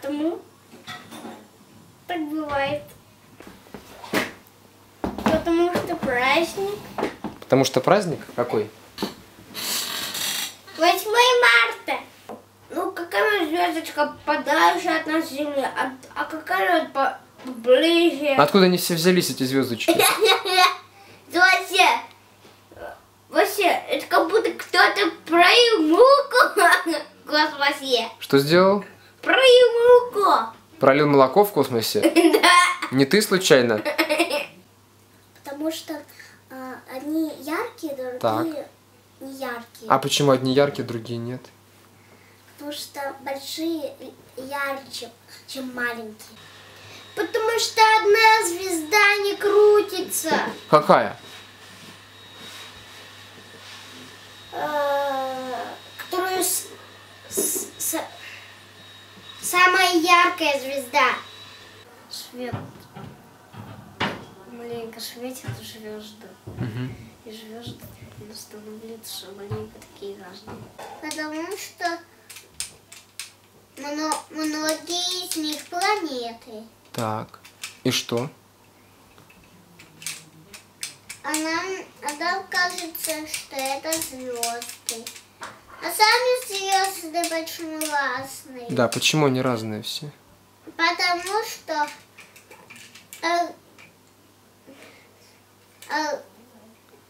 Потому так бывает. Потому что праздник. Потому что праздник какой? 8 марта. Ну, какая звездочка подальше от нас Земли, а какая поближе. Откуда они все взялись, эти звездочки? Вообще, это как будто кто-то проявил руку в космосе. Что сделал? Проявил руку. Пролил молоко в космосе? Да. Не ты случайно? Потому что одни яркие, другие не яркие. А почему одни яркие, другие нет? Потому что большие ярче, чем маленькие. Потому что одна звезда не крутится. Какая? Которую самая яркая звезда. Свет. Маленько светит звезды. И звезды становятся маленько такие разные. Потому что многие из них планеты. Так. И что? А нам кажется, что это звезды. А сами звезды почему разные? Да, почему они разные все? Потому что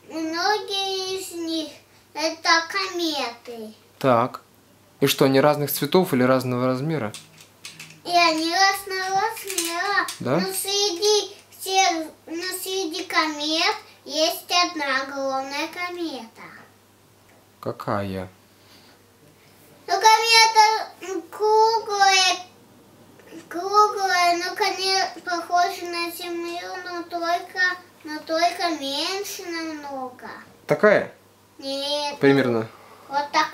многие из них это кометы. Так. И что, они разных цветов или разного размера? И они разного размера. Да? Но среди комет есть одна огромная комета. Какая? Ну, комета круглая, но конечно похожа на Землю, но только меньше намного. Такая? Нет. Примерно. Вот такая.